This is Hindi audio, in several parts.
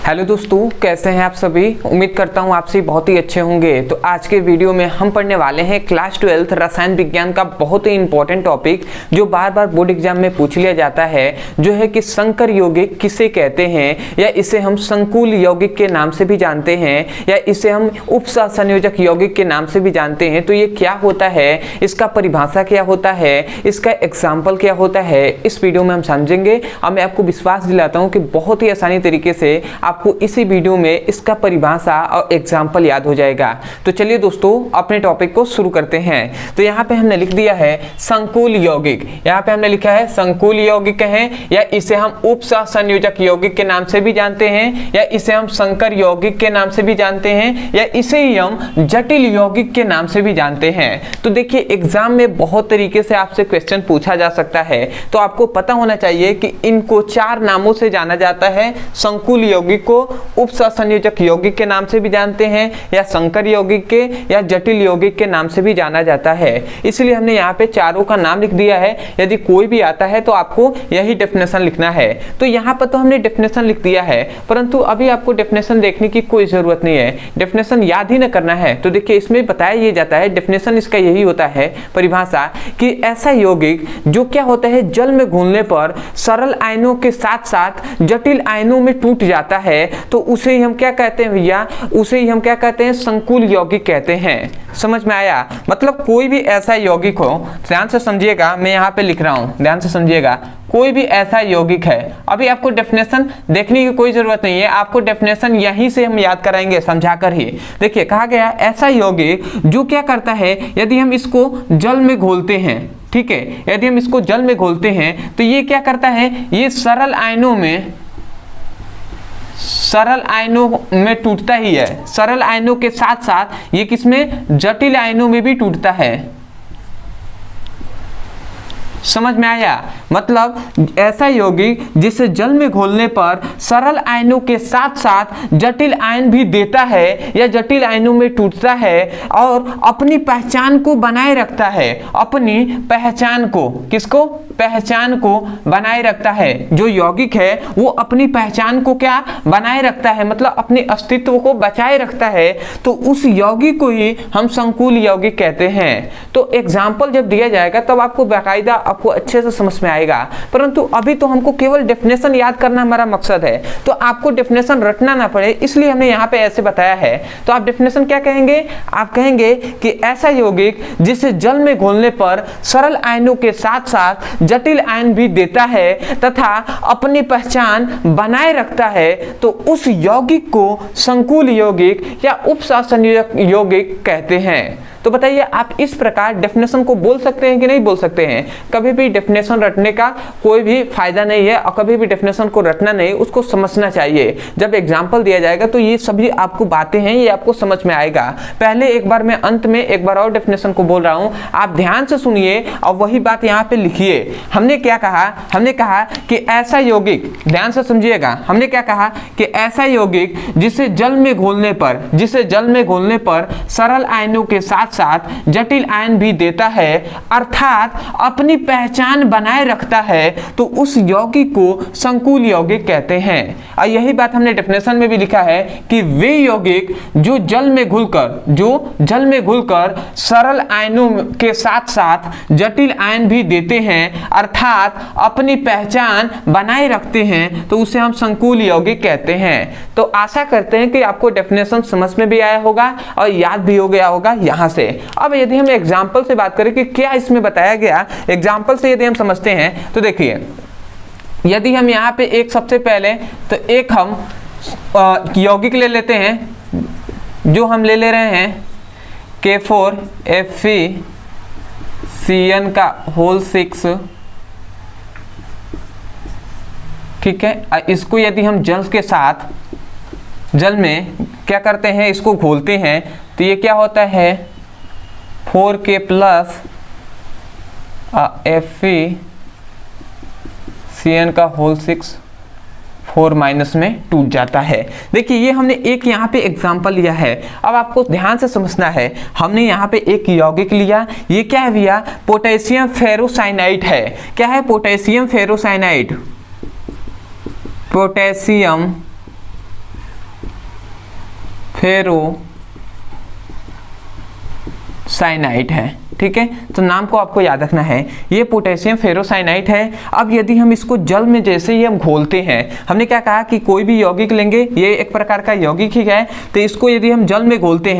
हेलो दोस्तों, कैसे हैं आप सभी। उम्मीद करता हूं आप सभी बहुत ही अच्छे होंगे। तो आज के वीडियो में हम पढ़ने वाले हैं क्लास 12 रसायन विज्ञान का बहुत ही इंपॉर्टेंट टॉपिक जो बार बार बोर्ड एग्जाम में पूछ लिया जाता है, जो है कि संकर यौगिक किसे कहते हैं, या इसे हम संकुल यौगिक के नाम से भी जानते हैं, या इसे हम उपसहसंयोजक यौगिक के नाम से भी जानते हैं। तो ये क्या होता है, इसका परिभाषा क्या होता है, इसका एग्जाम्पल क्या होता है, इस वीडियो में हम समझेंगे। अब मैं आपको विश्वास दिलाता हूँ कि बहुत ही आसानी तरीके से आपको इसी वीडियो में इसका परिभाषा और एग्जाम्पल याद हो जाएगा। तो चलिए दोस्तों अपने टॉपिक को शुरू करते हैं। तो यहाँ पे हमने लिख दिया है संकुल यौगिक, यहाँ पे हमने लिखा है संकुल यौगिक है, या इसे हम उपसहसंयोजक यौगिक के नाम से भी जानते हैं, या इसे हम संकर यौगिक के नाम से भी जानते हैं, या इसे ही हम जटिल यौगिक के नाम से भी जानते हैं। तो देखिए एग्जाम में बहुत तरीके से आपसे क्वेश्चन पूछा जा सकता है, तो आपको पता होना चाहिए कि इनको 4 नामों से जाना जाता है। संकुल यौगिक को उपसहसंयोजक यौगिक के नाम से भी जानते हैं, या संकर यौगिक के या जटिल यौगिक के नाम से भी जाना जाता है। इसलिए हमने यहाँ पे चारों का नाम लिख दिया है। यदि कोई भी आता है तो आपको यही डेफिनेशन लिखना है। तो यहाँ पर तो हमने डेफिनेशन लिख दिया है, परंतु अभी आपको डेफिनेशन देखने की कोई जरूरत नहीं है, डेफिनेशन याद ही न करना है। तो देखिए इसमें बताया ये जाता है, डेफिनेशन इसका यही होता है परिभाषा, कि ऐसा यौगिक जो क्या होता है जल में घुलने पर सरल आयनों के साथ साथ जटिल आयनों में टूट जाता है, तो उसे ही हम क्या कहते हैं भैया, उसे ही हम क्या कहते हैं, संकुल यौगिक कहते हैं। समझ में आया। मतलब कोई भी ऐसा यौगिक हो, ध्यान से समझिएगा, मैं यहाँ पे लिख रहा हूँ, ध्यान से समझिएगा, कोई भी ऐसा यौगिक है। अभी आपको डेफिनेशन देखने की कोई जरूरत नहीं है, आपको डेफिनेशन यहीं से हम याद कराएंगे समझाकर ही। देखिए कहा गया ऐसा यौगिक जो क्या करता है, यदि हम इसको जल में घोलते हैं, ठीक है, यदि हम इसको जल में घोलते हैं तो ये क्या करता है, ये सरल आयनों में टूटता ही है। सरल आयनों के साथ साथ ये किसमें, जटिल आयनों में भी टूटता है। समझ में आया। मतलब ऐसा यौगिक जिसे जल में घोलने पर सरल आयनों के साथ साथ जटिल आयन भी देता है, या जटिल आयनों में टूटता है और अपनी पहचान को बनाए रखता है। अपनी पहचान को, किसको, पहचान को बनाए रखता है। जो यौगिक है वो अपनी पहचान को क्या बनाए रखता है, मतलब अपने अस्तित्व को बचाए रखता है, तो उस यौगिक को ही हम संकुल यौगिक कहते हैं। तो एग्जाम्पल जब दिया जाएगा तब आपको बाकायदा आपको अच्छे से समझ में आएगा, परंतु अभी तो हमको केवल डेफिनेशन याद करना हमारा मकसद है, तो आपको डेफिनेशन रटना ना पड़े, इसलिए हमने यहाँ पे ऐसे बताया है। तो आप डेफिनेशन क्या कहेंगे, आप कहेंगे कि ऐसा यौगिक जिसे जल में घोलने पर सरल आयनों के साथ साथ जटिल आयन भी देता है तथा अपनी पहचान बनाए रखता है, तो उस यौगिक को संकुल यौगिक या उपसहसंयोजक यौगिक कहते हैं। तो बताइए आप इस प्रकार डेफिनेशन को बोल सकते हैं कि नहीं बोल सकते हैं। कभी भी डेफिनेशन रटने का कोई भी फायदा नहीं है, और कभी भी डेफिनेशन को रटना नहीं, उसको समझना चाहिए। जब एग्जाम्पल दिया जाएगा तो ये सभी आपको बातें हैं, ये आपको समझ में आएगा। पहले एक बार मैं अंत में एक बार और डेफिनेशन को बोल रहा हूं, आप ध्यान से सुनिए और वही बात यहाँ पे लिखिए। हमने क्या कहा, हमने कहा कि ऐसा यौगिक, ध्यान से समझिएगा, हमने क्या कहा कि ऐसा यौगिक जिसे जल में घोलने पर सरल आयनों के साथ साथ जटिल आयन भी देता है, अर्थात अपनी पहचान बनाए रखता है, तो उस यौगिक को संकुल यौगिक कहते हैं। और यही बात हमने डेफिनेशन में भी लिखा है कि वे यौगिक जो जल में घुलकर सरल आयनों के साथ साथ जटिल आयन भी देते हैं, अर्थात अपनी पहचान बनाए रखते हैं, तो उसे हम संकुल यौगिक कहते हैं। तो आशा करते हैं कि आपको डेफिनेशन समझ में भी आया होगा और याद भी हो गया होगा यहाँ से। अब यदि हम एग्जाम्पल से बात करें कि क्या इसमें बताया गया, एग्जाम्पल से यदि हम समझते हैं तो देखिए, यदि हम यहाँ पे एक सबसे पहले तो एक हम यौगिक ले लेते हैं, जो हम ले रहे हैं K4FeCN का होल 6, ठीक है। इसको यदि हम जल में क्या करते हैं, इसको घोलते हैं, तो ये क्या होता है 4K प्लस FeCN का होल 6 4 माइनस में टूट जाता है। देखिए ये हमने एक यहाँ पे एग्जाम्पल लिया है, अब आपको ध्यान से समझना है। हमने यहाँ पे एक यौगिक लिया, ये क्या है भैया, पोटेशियम फेरोसाइनाइड है। क्या है, पोटेशियम फेरोसाइनाइड, पोटेशियम फेरोसाइनाइड है। ठीक है, तो नाम को आपको याद रखना है, ये पोटेशियम फेरोसाइनाइड है। अब यदि हम इसको जल में जैसे ही हम घोलते हैं, हमने क्या कहा कि कोई भी यौगिक लेंगे, ये एक प्रकार का यौगिक ही है, तो इसको यदि हम जल में घोलते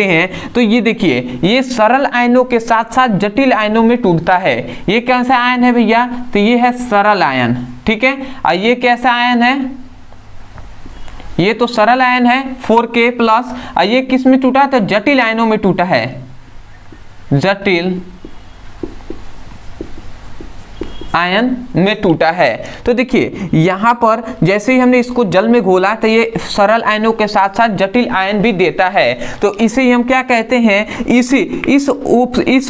हैं तो ये देखिए, ये सरल आयनों के साथ साथ जटिल आयनों में टूटता है। ये कैसा आयन है भैया? तो ये है सरल आयन। ठीक है, और ये कैसा आयन है? ये तो सरल आयन है 4K+, और ये किस में टूटा? तो जटिल आयनों में टूटा है, जटिल आयन में टूटा है। तो देखिए यहाँ पर जैसे ही हमने इसको जल में घोला तो ये सरल आयनों के साथ साथ जटिल आयन भी देता है। तो इसे हम क्या कहते हैं? इस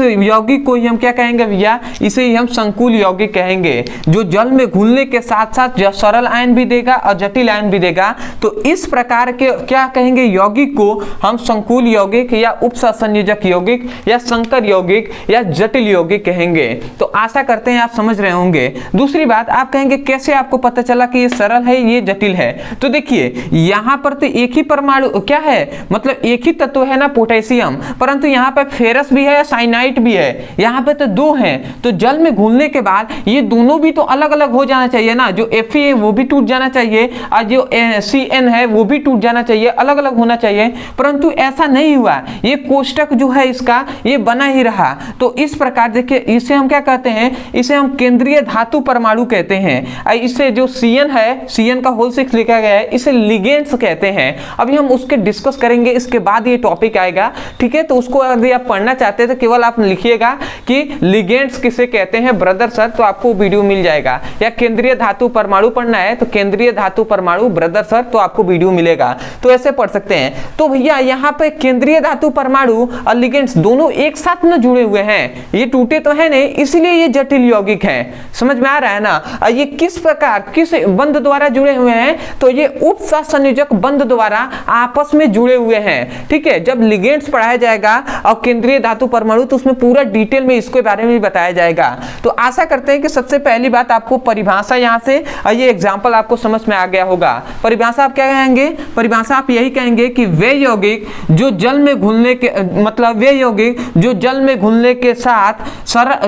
यौगिक को ही हम क्या कहेंगे भैया? इसे ही हम संकुल यौगिक कहेंगे, जो जल में घुलने के साथ साथ सरल आयन भी देगा और जटिल आयन भी देगा। तो इस प्रकार के क्या कहेंगे? यौगिक को हम संकुल यौगिक या उपसंयोजक यौगिक या संकर यौगिक या जटिल यौगिक कहेंगे। तो आशा करते हैं आप समझ रहे होंगे। दूसरी बात, आप कहेंगे कैसे आपको पता चला कि ये सरल है, ये जटिल है? तो देखिए यहां पर तो एक ही परमाणु क्या है, मतलब एक ही तत्व है ना, पोटेशियम, परंतु यहां पर फेरस भी है, साइनाइड भी है, यहां पे तो दो हैं। तो जल में घुलने के बाद ये दोनों भी तो अलग अलग हो जाना चाहिए ना, जो Fe है वो भी टूट जाना चाहिए और जो Cn है वो भी टूट जाना चाहिए, अलग अलग होना चाहिए, परंतु ऐसा नहीं हुआ। ये कोष्टक जो है इसका ये बना ही रहा। तो इस प्रकार देखिए, इसे हम क्या कहते हैं? इसे हम केंद्रीय धातु परमाणु कहते हैं। इसे जो Cn है, Cn का होल 6 लिखा गया है, इसे लिगेंड्स कहते हैं। अभी हम उसके डिस्कस करेंगे, इसके बाद ये टॉपिक आएगा। ठीक है, तो उसको यदि आप पढ़ना चाहते हैं तो केवल आप लिखिएगा कि लिगेंड्स किसे कहते हैं ब्रदर सर, तो आपको वीडियो मिल जाएगा। या केंद्रीय धातु परमाणु पढ़ना है तो केंद्रीय धातु परमाणु ब्रदर सर, तो आपको वीडियो मिलेगा, तो ऐसे पढ़ सकते हैं। तो भैया यहाँ पे केंद्रीय धातु परमाणु और लिगेंड्स दोनों एक साथ में जुड़े हुए हैं, ये टूटे तो है नहीं, इसलिए ये जटिल यौगिक है। समझ में आ रहा है ना? ये किस प्रकार किस बंध द्वारा जुड़े हुए हैं? तो ये उपसंयोजक बंध द्वारा आपस में जुड़े हुए हैं। ठीक है, जब लिगेंड्स पढ़ाया जाएगा और केंद्रीय धातु परमाणु, तो उसमें पूरा डिटेल में इसके बारे में भी बताया जाएगा। तो आशा करते हैं कि सबसे पहली बात आपको परिभाषा यहाँ से ये एग्जाम्पल आपको समझ में आ गया होगा। परिभाषा आप क्या कहेंगे? परिभाषा आप यही कहेंगे कि वे यौगिक जो जल में घुलने के मतलब वे यौगिक जो जल में घुलने के साथ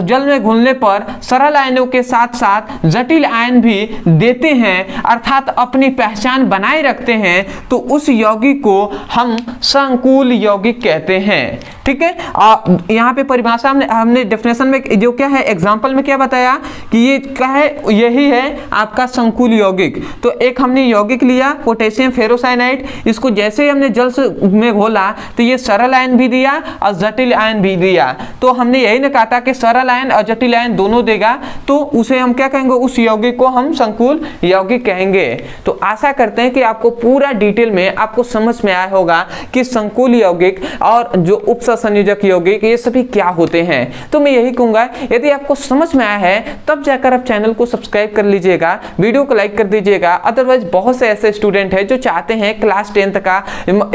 जल में घुलने पर सरल आयनों के साथ साथ जटिल आयन भी देते हैं, अर्थात अपनी पहचान बनाए रखते हैं, तो उस यौगिक को हम संकुल यौगिक कहते हैं। ठीक है, यहाँ पे परिभाषा हमने डेफिनेशन में जो क्या है, एग्जांपल में क्या बताया कि ये क्या है? यही है आपका संकुल यौगिक। तो एक हमने यौगिक लिया पोटेशियम फेरोसाइनाइड, इसको जैसे ही हमने जल में घोला तो ये सरल आयन भी दिया और जटिल आयन भी दिया। तो हमने यही ना कहा था कि सरल आयन और जटिल आयन दोनों देगा, तो उसे हम क्या कहेंगे? उस यौगिक को हम संकुल यौगिक कहेंगे। तो आशा करते हैं कि आपको पूरा डिटेल में आपको समझ में आया होगा कि संकुल यौगिक और जो उपसंयोजक यौगिक ये सभी क्या होते हैं। तो मैं यही कहूंगा, यदि आपको समझ में आया है तब जाकर आप चैनल को सब्सक्राइब कर लीजिएगा, वीडियो को लाइक कर दीजिएगा। अदरवाइज बहुत से ऐसे स्टूडेंट हैं जो चाहते हैं क्लास 10th का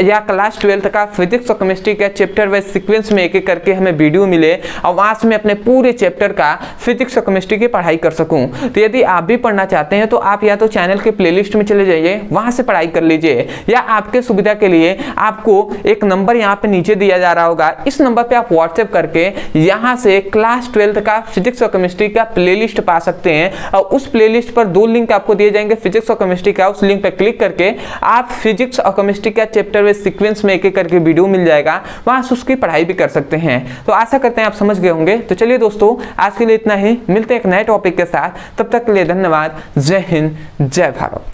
या क्लास 12th का फिजिक्स और केमिस्ट्री का चैप्टर वाइज सीक्वेंस में एक एक करके हमें वीडियो मिले और वहां से मैं अपने पूरे चैप्टर का फिजिक्स और केमिस्ट्री की पढ़ाई कर सकूं। तो यदि आप भी पढ़ना चाहते हैं तो आप या तो चैनल के प्लेलिस्ट में चले जाइए, वहां से पढ़ाई कर लीजिए, या आपके सुविधा के लिए आपको एक नंबर यहाँ पे नीचे दिया जा रहा होगा, इस नंबर पे आप व्हाट्सएप करके यहाँ से क्लास 12th का फिजिक्स और केमिस्ट्री का प्लेलिस्ट पा सकते हैं। और उस प्लेलिस्ट पर 2 लिंक आपको दिए जाएंगे फिजिक्स और केमिस्ट्री का, उस लिंक पर क्लिक करके आप फिजिक्स और केमिस्ट्री का चैप्टर वाइज सीक्वेंस में एक एक करके वीडियो मिल जाएगा, वहां से उसकी पढ़ाई भी कर सकते हैं। तो आशा करते हैं आप समझ गए होंगे। तो चलिए दोस्तों, आज के लिए इतना ही, मिलते हैं एक नए टॉपिक के साथ, तब तक के लिए धन्यवाद। जय हिंद, जय भारत।